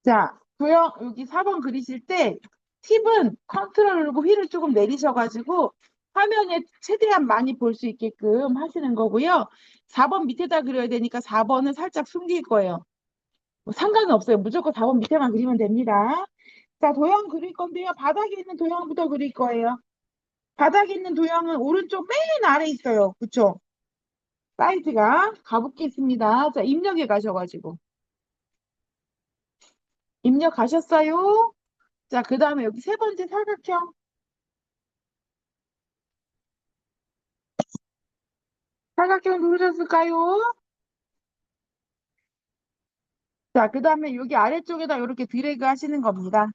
자, 도형 여기 4번 그리실 때 팁은 컨트롤 누르고 휠을 조금 내리셔가지고 화면에 최대한 많이 볼 수 있게끔 하시는 거고요. 4번 밑에다 그려야 되니까 4번은 살짝 숨길 거예요. 뭐 상관은 없어요. 무조건 4번 밑에만 그리면 됩니다. 자, 도형 그릴 건데요. 바닥에 있는 도형부터 그릴 거예요. 바닥에 있는 도형은 오른쪽 맨 아래 있어요. 그쵸? 사이즈가 가보겠습니다. 자, 입력에 가셔가지고. 입력 가셨어요? 자, 그 다음에 여기 세 번째 사각형. 사각형 누르셨을까요? 자, 그 다음에 여기 아래쪽에다 이렇게 드래그 하시는 겁니다.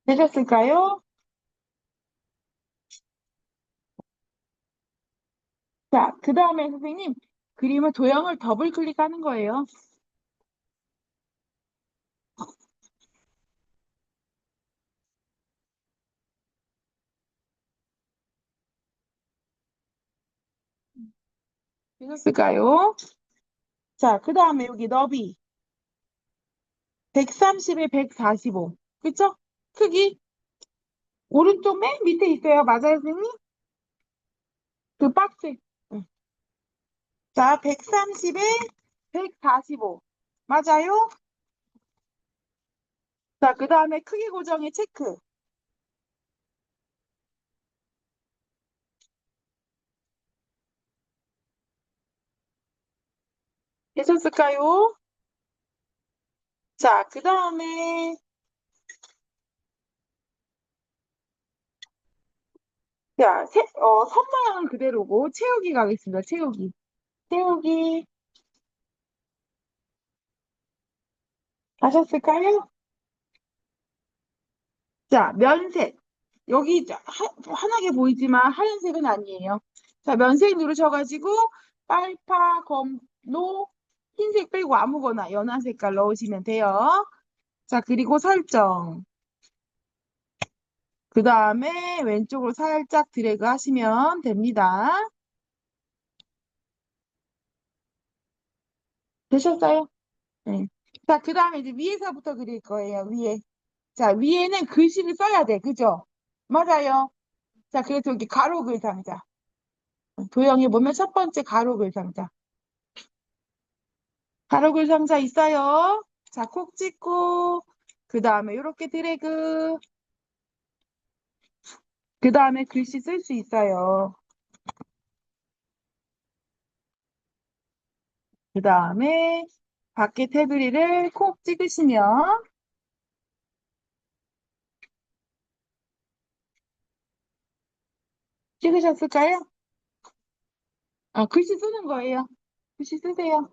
되셨을까요? 자, 그 다음에 선생님, 그림을 도형을 더블 클릭하는 거예요. 되셨을까요? 자, 그 다음에 여기 너비. 130에 145. 그쵸? 크기. 오른쪽 맨 밑에 있어요. 맞아요, 선생님? 그 박스. 응. 자, 130에 145. 맞아요? 자, 그 다음에 크기 고정에 체크. 되셨을까요? 자, 그 다음에, 자, 선 모양은 그대로고, 채우기 가겠습니다. 채우기. 채우기. 하셨을까요? 자, 면색. 여기 환하게 보이지만 하얀색은 아니에요. 자, 면색 누르셔가지고, 빨파, 검로, 흰색 빼고 아무거나 연한 색깔 넣으시면 돼요. 자, 그리고 설정. 그 다음에 왼쪽으로 살짝 드래그 하시면 됩니다. 되셨어요? 네. 자, 그 다음에 이제 위에서부터 그릴 거예요. 위에. 자, 위에는 글씨를 써야 돼. 그죠? 맞아요. 자, 그래서 여기 가로 글 상자. 도형에 보면 첫 번째 가로 글 상자. 가로 글 상자 있어요. 자, 콕 찍고, 그 다음에 이렇게 드래그. 그 다음에 글씨 쓸 수 있어요. 그 다음에 밖에 테두리를 콕 찍으시면 찍으셨을까요? 아, 글씨 쓰는 거예요. 글씨 쓰세요.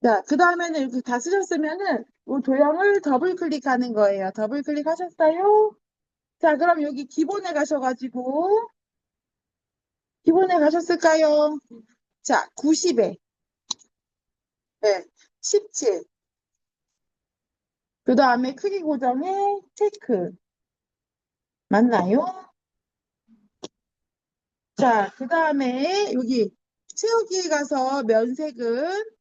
자, 그 다음에는 이렇게 다 쓰셨으면은 이 도형을 더블 클릭하는 거예요. 더블 클릭하셨어요? 자, 그럼 여기 기본에 가셔가지고 기본에 가셨을까요? 자, 90에 네, 17. 그 다음에 크기 고정에 체크. 맞나요? 자, 그 다음에 여기 채우기에 가서 면색은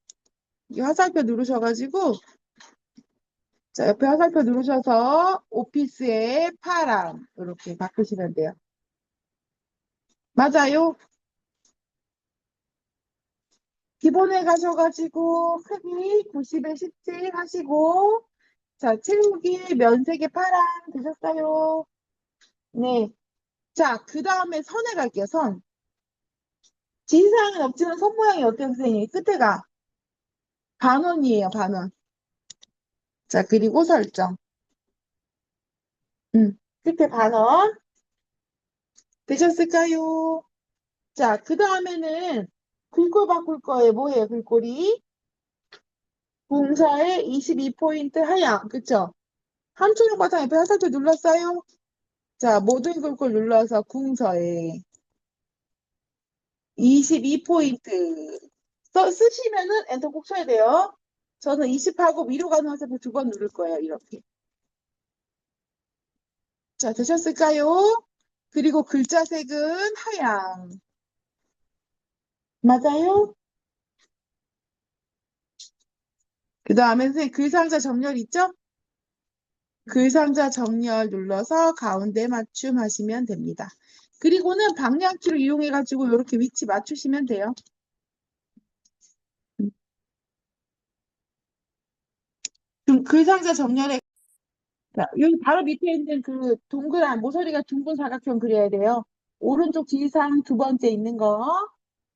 이 화살표 누르셔가지고 자, 옆에 화살표 누르셔서 오피스의 파랑 이렇게 바꾸시면 돼요. 맞아요? 기본에 가셔가지고 크기 90에 17 하시고 자, 채우기 면색의 파랑 되셨어요? 네. 자, 그 다음에 선에 갈게요. 선. 지시사항은 없지만 선 모양이 어때요, 선생님? 끝에가 반원이에요, 반원. 자, 그리고 설정. 끝에 반원. 되셨을까요? 자, 그 다음에는 글꼴 바꿀 거예요. 뭐예요, 글꼴이? 공사에 22포인트 하향. 그쵸? 함초록 바탕 옆에 화살표 눌렀어요? 자, 모든 글꼴 눌러서 궁서에 22포인트. 쓰시면은 엔터 꼭 쳐야 돼요. 저는 20하고 위로 가는 화살표 2번 누를 거예요. 이렇게. 자, 되셨을까요? 그리고 글자 색은 하양. 맞아요? 그 다음에 선생님 글상자 정렬 있죠? 글상자 정렬 눌러서 가운데 맞춤 하시면 됩니다. 그리고는 방향키를 이용해가지고 이렇게 위치 맞추시면 돼요. 글상자 정렬에 자, 여기 바로 밑에 있는 그 동그란 모서리가 둥근 사각형 그려야 돼요. 오른쪽 지상 두 번째 있는 거.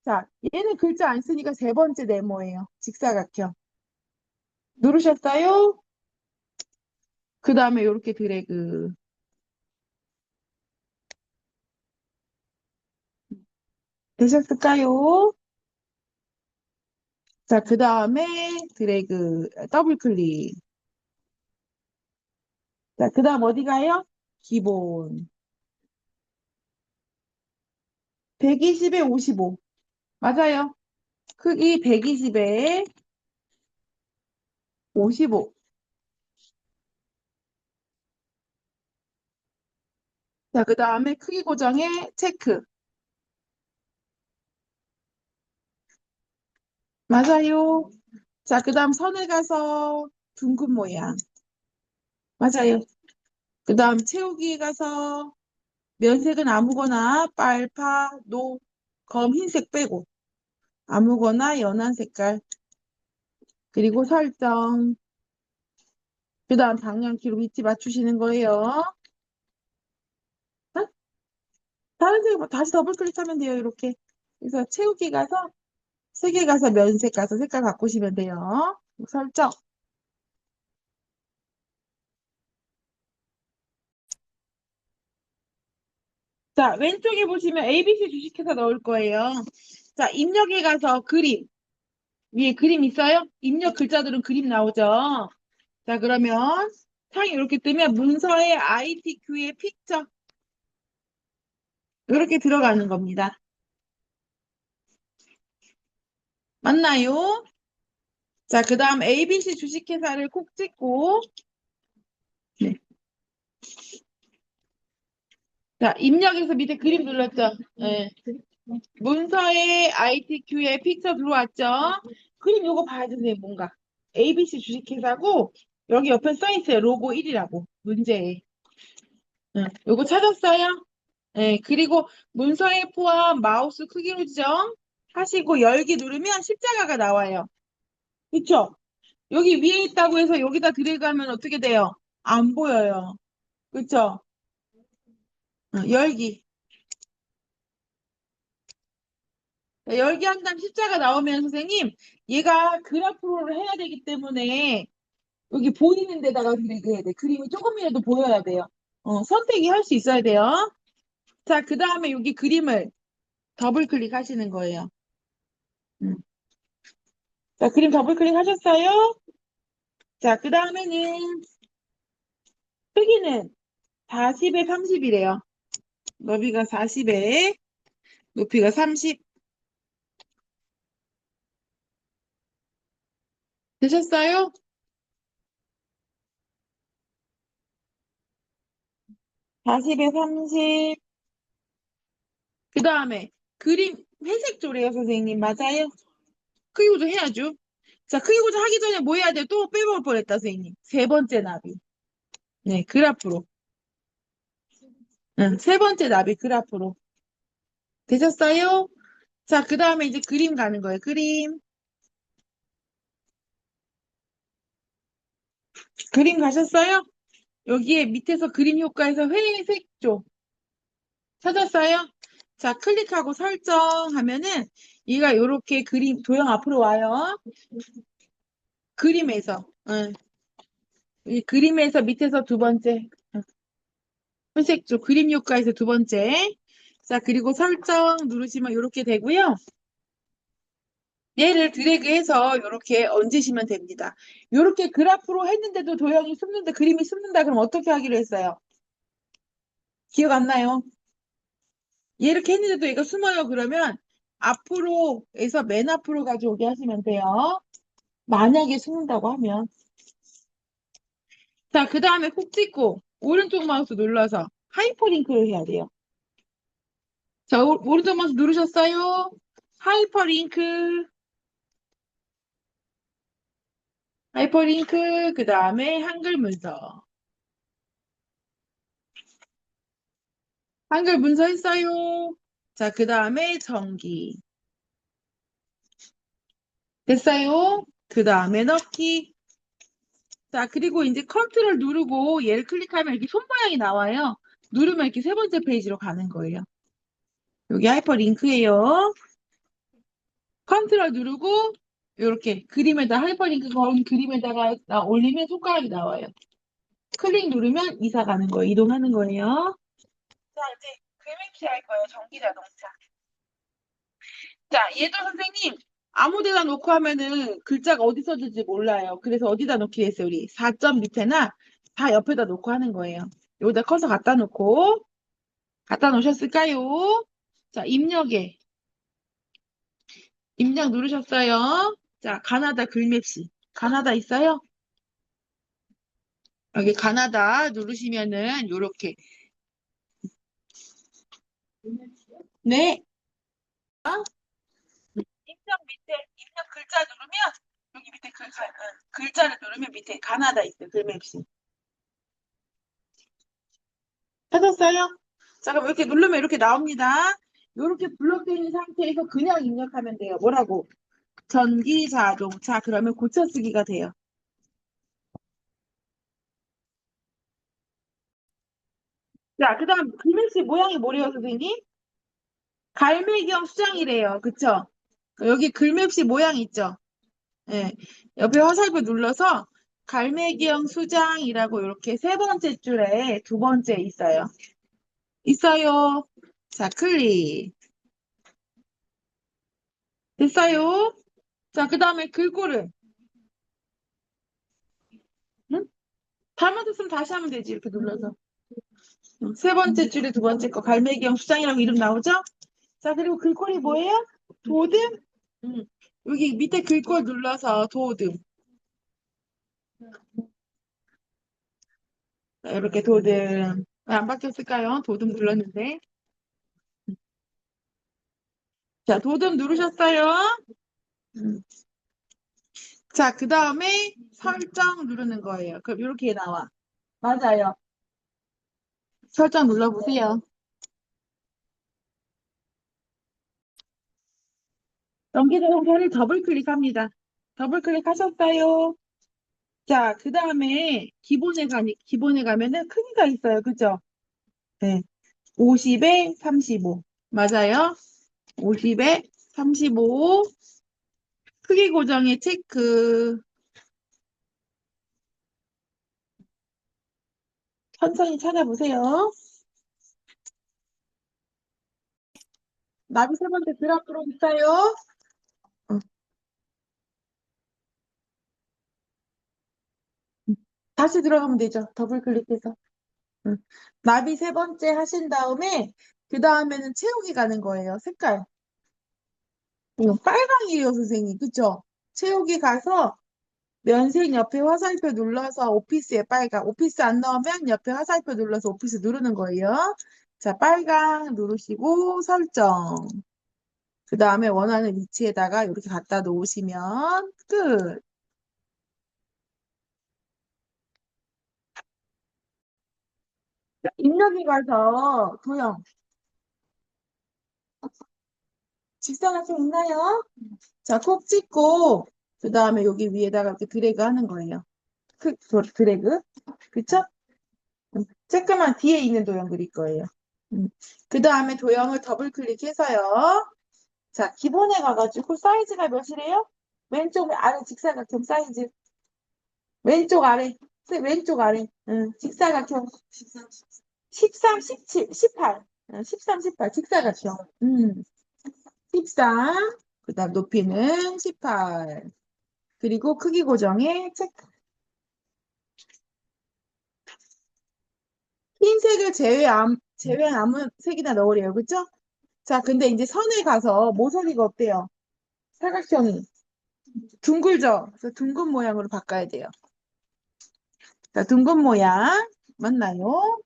자, 얘는 글자 안 쓰니까 세 번째 네모예요. 직사각형. 누르셨어요? 그 다음에 이렇게 드래그. 되셨을까요? 자, 그 다음에 드래그, 더블 클릭. 자, 그 다음 어디 가요? 기본. 120에 55. 맞아요. 크기 120에 55. 자, 그 다음에 크기 고정에 체크. 맞아요. 자, 그 다음 선을 가서 둥근 모양. 맞아요. 그 다음 채우기 가서 면색은 아무거나 빨파, 노, 검, 흰색 빼고 아무거나 연한 색깔. 그리고 설정. 그 다음 방향키로 위치 맞추시는 거예요. 어? 다른 색 다시 더블 클릭하면 돼요. 이렇게. 그래서 채우기 가서 색에 가서 면색 가서 색깔 바꾸시면 돼요. 설정. 자, 왼쪽에 보시면 ABC 주식회사 넣을 거예요. 자, 입력에 가서 그림. 위에 그림 있어요? 입력 글자들은 그림 나오죠? 자, 그러면 창이 이렇게 뜨면 문서에 ITQ의 픽처. 이렇게 들어가는 겁니다. 맞나요? 자, 그 다음 ABC 주식회사를 콕 찍고, 네. 자, 입력에서 밑에 그림 눌렀죠? 네. 문서에 ITQ의 픽처 들어왔죠? 그림 요거 봐야 되네, 뭔가. ABC 주식회사고, 여기 옆에 써 있어요. 로고 1이라고. 문제에. 응. 요거 찾았어요? 네. 그리고 문서에 포함 마우스 크기로 지정하시고 열기 누르면 십자가가 나와요. 그쵸? 여기 위에 있다고 해서 여기다 드래그하면 어떻게 돼요? 안 보여요. 그쵸? 열기. 열기 한 다음 십자가 나오면 선생님, 얘가 그래프를 해야 되기 때문에 여기 보이는 데다가 드래그해야 돼. 그림이 조금이라도 보여야 돼요. 선택이 할 수 있어야 돼요. 자, 그 다음에 여기 그림을 더블 클릭하시는 거예요. 음. 자, 그림 더블 클릭하셨어요? 자, 그 다음에는 크기는 40에 30이래요. 너비가 40에 높이가 30. 되셨어요? 40에 30. 그 다음에 그림 회색 조래요, 선생님. 맞아요? 크기 조절 해야죠. 자, 크기 조절 하기 전에 뭐 해야 돼? 또 빼먹을 뻔했다, 선생님. 세 번째 나비. 네, 그래프로. 응, 세 번째 나비 그래프로. 되셨어요? 자, 그 다음에 이제 그림 가는 거예요. 그림. 그림 가셨어요? 여기에 밑에서 그림 효과에서 회색 쪽. 찾았어요? 자, 클릭하고 설정하면은 얘가 이렇게 그림, 도형 앞으로 와요. 그림에서. 응. 이 그림에서 밑에서 두 번째. 회색 쪽 그림 효과에서 두 번째. 자, 그리고 설정 누르시면 이렇게 되고요. 얘를 드래그해서 이렇게 얹으시면 됩니다. 이렇게 그래프로 했는데도 도형이 숨는다, 그림이 숨는다, 그럼 어떻게 하기로 했어요? 기억 안 나요? 이렇게 했는데도 얘가 숨어요. 그러면 앞으로에서 맨 앞으로 가져오게 하시면 돼요. 만약에 숨는다고 하면. 자, 그 다음에 콕 찍고 오른쪽 마우스 눌러서 하이퍼링크를 해야 돼요. 자, 오른쪽 마우스 누르셨어요? 하이퍼링크, 하이퍼링크, 그 다음에 한글 문서. 한글 문서 했어요. 자, 그 다음에 전기. 됐어요? 그 다음에 넣기. 자, 그리고 이제 컨트롤 누르고 얘를 클릭하면 이렇게 손 모양이 나와요. 누르면 이렇게 세 번째 페이지로 가는 거예요. 여기 하이퍼링크예요. 컨트롤 누르고 이렇게 그림에다 하이퍼링크 건 그림에다가 올리면 손가락이 나와요. 클릭 누르면 이사 가는 거예요. 이동하는 거예요. 자, 이제 그림키 할 거예요. 전기 자동차. 자, 얘도 선생님 아무 데다 놓고 하면은 글자가 어디 써질지 몰라요. 그래서 어디다 놓기 했어요, 우리? 4점 밑에나 다 옆에다 놓고 하는 거예요. 여기다 커서 갖다 놓으셨을까요? 자, 입력 누르셨어요? 자, 가나다 글맵시. 가나다 있어요? 여기 가나다 누르시면은 요렇게 네. 입력 글자 누르면 여기 밑에 글자를 누르면 밑에 가나다 있어요. 글맵시. 찾았어요? 자, 그럼 이렇게 누르면 이렇게 나옵니다. 이렇게 블록되어 있는 상태에서 그냥 입력하면 돼요. 뭐라고? 전기 자동차 그러면 고쳐쓰기가 돼요. 자, 그 다음 글씨 모양이 뭐래요, 선생님? 갈매기형 수장이래요. 그쵸? 여기 글맵시 모양 있죠? 예. 옆에 화살표 눌러서 갈매기형 수장이라고 이렇게 세 번째 줄에 두 번째 있어요. 있어요. 자, 클릭. 됐어요? 자, 그 다음에 글꼴은 응? 잘못했으면 다시 하면 되지. 이렇게 눌러서. 세 번째 줄에 두 번째 거 갈매기형 수장이라고 이름 나오죠? 자, 그리고 글꼴이 뭐예요? 도듬? 음. 여기 밑에 글꼴 눌러서 도듬. 자, 이렇게 도듬. 왜 안 바뀌었을까요? 도듬 눌렀는데. 자, 도듬 누르셨어요? 음. 자, 그 다음에 설정 누르는 거예요. 그럼 이렇게 나와. 맞아요. 설정 눌러보세요. 연기자동차를 더블 클릭합니다. 더블 클릭하셨어요? 자, 그 다음에 기본에 가면은 크기가 있어요. 그죠? 네. 50에 35. 맞아요. 50에 35. 크기 고정에 체크. 천천히 찾아보세요. 나비 세 번째 드랍으로 있어요. 어, 다시 들어가면 되죠. 더블 클릭해서. 응. 나비 세 번째 하신 다음에 그 다음에는 채우기 가는 거예요. 색깔. 이거 빨강이에요, 선생님. 그쵸? 채우기 가서 면색 옆에 화살표 눌러서 오피스에 빨강. 오피스 안 나오면 옆에 화살표 눌러서 오피스 누르는 거예요. 자, 빨강 누르시고 설정. 그 다음에 원하는 위치에다가 이렇게 갖다 놓으시면 끝. 입력이 가서 도형. 직선할 수 있나요? 자, 콕 찍고 그 다음에 여기 위에다가 이렇게 드래그 하는 거예요. 드래그. 그쵸? 조금만 뒤에 있는 도형 그릴 거예요. 그 다음에 도형을 더블 클릭해서요. 자, 기본에 가가지고 사이즈가 몇이래요? 왼쪽 아래 직사각형 사이즈. 왼쪽 아래. 왼쪽 아래. 응, 직사각형. 13, 17, 18. 13, 18. 직사각형. 13. 그 다음 높이는 18. 그리고 크기 고정에 체크. 흰색을 제외한 아무 색이나 넣으래요. 그쵸? 자, 근데 이제 선에 가서 모서리가 어때요? 사각형이. 둥글죠? 그래서 둥근 모양으로 바꿔야 돼요. 자, 둥근 모양. 맞나요?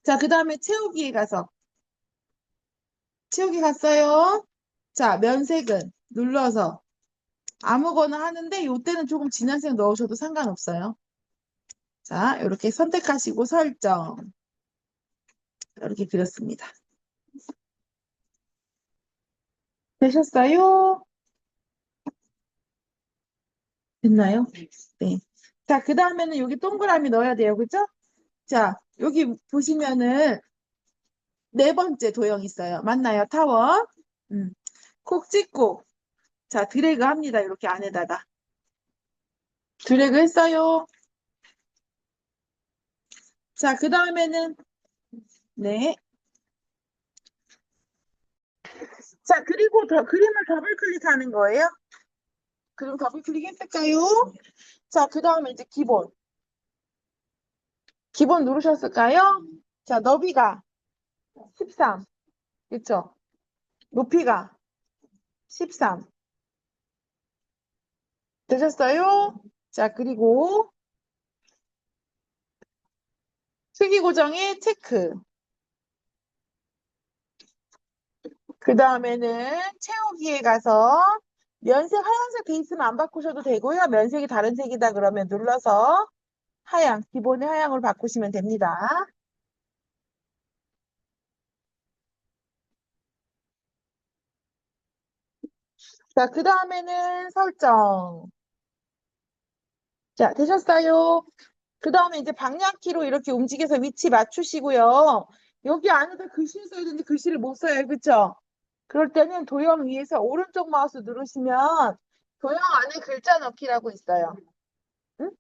자, 그 다음에 채우기에 가서 채우기 갔어요. 자, 면색은 눌러서 아무거나 하는데 이때는 조금 진한 색 넣으셔도 상관없어요. 자, 이렇게 선택하시고 설정. 이렇게 그렸습니다. 되셨어요? 됐나요? 네. 자, 그 다음에는 여기 동그라미 넣어야 돼요. 그죠? 자, 여기 보시면은 네 번째 도형 있어요. 맞나요? 타워. 음. 콕 찍고, 자, 드래그 합니다. 이렇게 안에다가. 드래그 했어요. 자, 그 다음에는, 네. 자, 그리고 그림을 더블 클릭하는 거예요. 그럼 더블 클릭했을까요? 자, 그 다음에 이제 기본. 기본 누르셨을까요? 자, 너비가 13. 그쵸? 높이가 13. 되셨어요? 자, 그리고 크기 고정에 체크. 그 다음에는 채우기에 가서 면색 하얀색 돼 있으면 안 바꾸셔도 되고요. 면색이 다른 색이다 그러면 눌러서 하양, 기본의 하양으로 바꾸시면 됩니다. 자, 그 다음에는 설정. 자, 되셨어요? 그 다음에 이제 방향키로 이렇게 움직여서 위치 맞추시고요. 여기 안에다 글씨를 써야 되는데 글씨를 못 써요. 그쵸? 그럴 때는 도형 위에서 오른쪽 마우스 누르시면 도형 안에 글자 넣기라고 있어요. 응?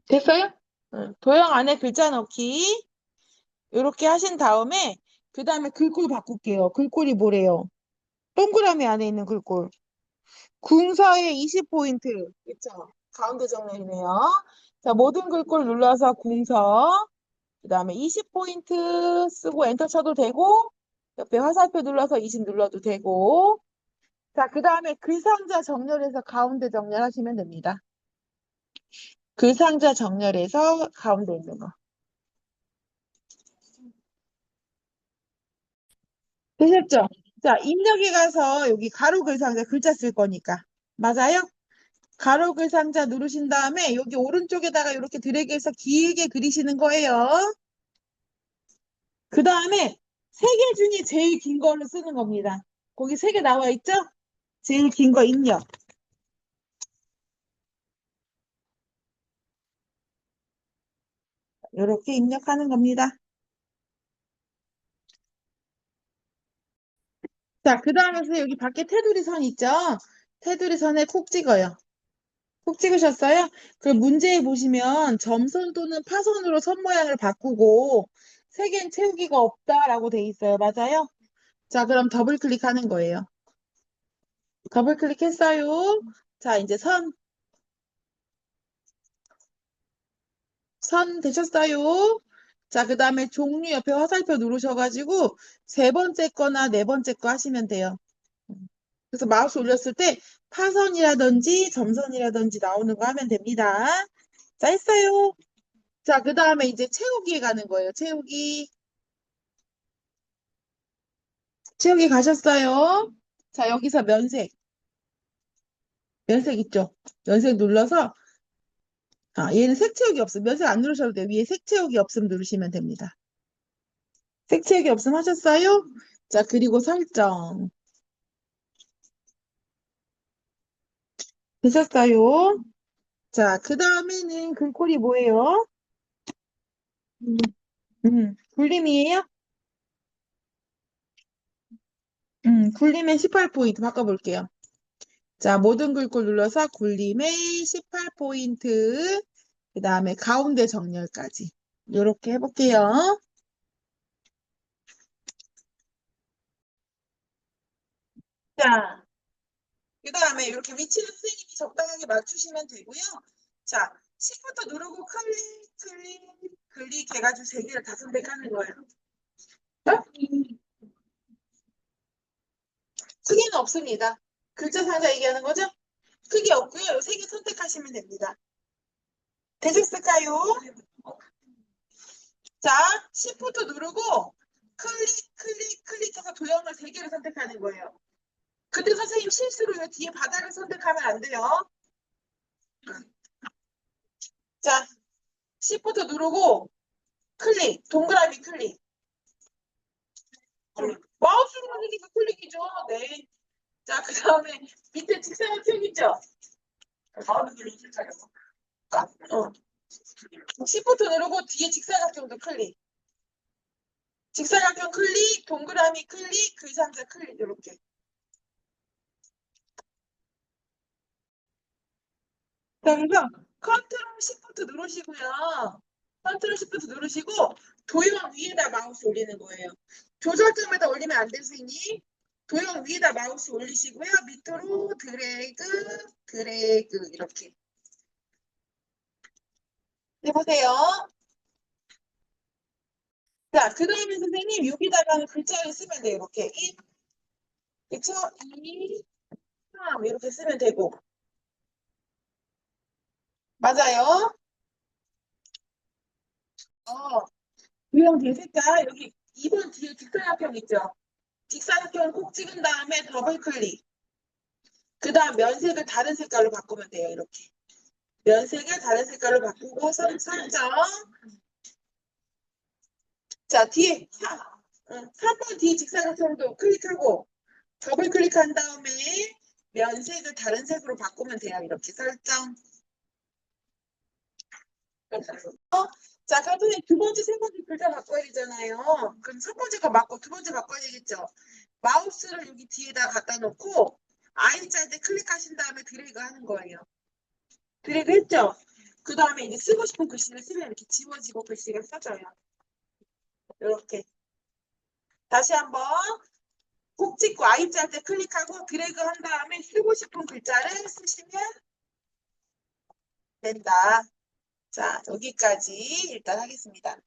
됐어요? 응. 도형 안에 글자 넣기. 이렇게 하신 다음에 그 다음에 글꼴 바꿀게요. 글꼴이 뭐래요? 동그라미 안에 있는 글꼴. 궁서에 20포인트. 그쵸? 가운데 정렬이네요. 자, 모든 글꼴 눌러서 궁서. 그 다음에 20포인트 쓰고 엔터 쳐도 되고, 옆에 화살표 눌러서 20 눌러도 되고, 자, 그 다음에 글상자 정렬해서 가운데 정렬하시면 됩니다. 글상자 정렬해서 가운데 있는 거. 되셨죠? 자, 입력에 가서 여기 가로 글상자 글자 쓸 거니까. 맞아요? 가로 글상자 누르신 다음에 여기 오른쪽에다가 이렇게 드래그해서 길게 그리시는 거예요. 그 다음에 세 개 중에 제일 긴 거를 쓰는 겁니다. 거기 세 개 나와 있죠? 제일 긴 거 입력. 이렇게 입력하는 겁니다. 자, 그 다음에 여기 밖에 테두리 선 있죠? 테두리 선에 콕 찍어요. 콕 찍으셨어요? 그 문제에 보시면 점선 또는 파선으로 선 모양을 바꾸고 세 개는 채우기가 없다라고 돼 있어요. 맞아요? 자, 그럼 더블 클릭하는 거예요. 더블 클릭했어요. 자, 이제 선 되셨어요? 자, 그 다음에 종류 옆에 화살표 누르셔가지고 세 번째 거나 네 번째 거 하시면 돼요. 그래서 마우스 올렸을 때 파선이라든지 점선이라든지 나오는 거 하면 됩니다. 자, 했어요. 자, 그 다음에 이제 채우기에 가는 거예요. 채우기. 채우기 가셨어요. 자, 여기서 면색. 면색 있죠? 면색 눌러서, 아, 얘는 색 채우기 없음. 면색 안 누르셔도 돼요. 위에 색 채우기 없음 누르시면 됩니다. 색 채우기 없음 하셨어요? 자, 그리고 설정. 되셨어요? 자, 그 다음에는 글꼴이 뭐예요? 음, 굴림이에요? 굴림의 18포인트 바꿔볼게요. 자, 모든 글꼴 눌러서 굴림의 18포인트, 그 다음에 가운데 정렬까지. 이렇게 해볼게요. 자, 그 다음에 이렇게 위치는 선생님이 적당하게 맞추시면 되고요. 자, 시프트 누르고 클릭 해가지고 세 개를 다 선택하는 거예요. 어? 크기는 없습니다. 글자 상자 얘기하는 거죠? 크기 없고요. 세 개 선택하시면 됩니다. 되셨을까요? 자, 시프트 누르고 클릭해서 도형을 3개를 선택하는 거예요. 근데 선생님 실수로 요 뒤에 바닥을 선택하면 안 돼요. 자, Shift 누르고 클릭, 동그라미 클릭. 마우스로 누르니까 클릭이죠. 네. 자, 그 다음에 밑에 직사각형 있죠? Shift 누르고 뒤에 직사각형도 클릭. 직사각형 클릭, 동그라미 클릭, 글상자 클릭 이렇게. 자, 그래서 컨트롤 Shift 누르시고요. 컨트롤 Shift 누르시고 도형 위에다 마우스 올리는 거예요. 조절점에다 올리면 안 되시니 도형 위에다 마우스 올리시고요. 밑으로 드래그 이렇게 해보세요. 자, 그 다음에 선생님 여기다가 글자를 쓰면 돼요. 이렇게 1, 그쵸? 2, 3 이렇게 쓰면 되고 맞아요. 도형 뒤에 색깔 여기 2번 뒤에 직사각형 있죠? 직사각형 꼭 찍은 다음에 더블 클릭. 그 다음 면색을 다른 색깔로 바꾸면 돼요. 이렇게. 면색을 다른 색깔로 바꾸고 설정. 자, 뒤에 3번 뒤에 직사각형도 클릭하고 더블 클릭한 다음에 면색을 다른 색으로 바꾸면 돼요. 이렇게 설정. 자, 그럼 선생님 두 번째, 세 번째 글자 바꿔야 되잖아요. 그럼 첫 번째 거 맞고 두 번째 바꿔야 되겠죠. 마우스를 여기 뒤에다 갖다 놓고 I자 때 클릭하신 다음에 드래그 하는 거예요. 드래그 했죠? 그 다음에 이제 쓰고 싶은 글씨를 쓰면 이렇게 지워지고 글씨가 써져요. 이렇게. 다시 한번 꼭 찍고 I자 때 클릭하고 드래그 한 다음에 쓰고 싶은 글자를 쓰시면 된다. 자, 여기까지 일단 하겠습니다.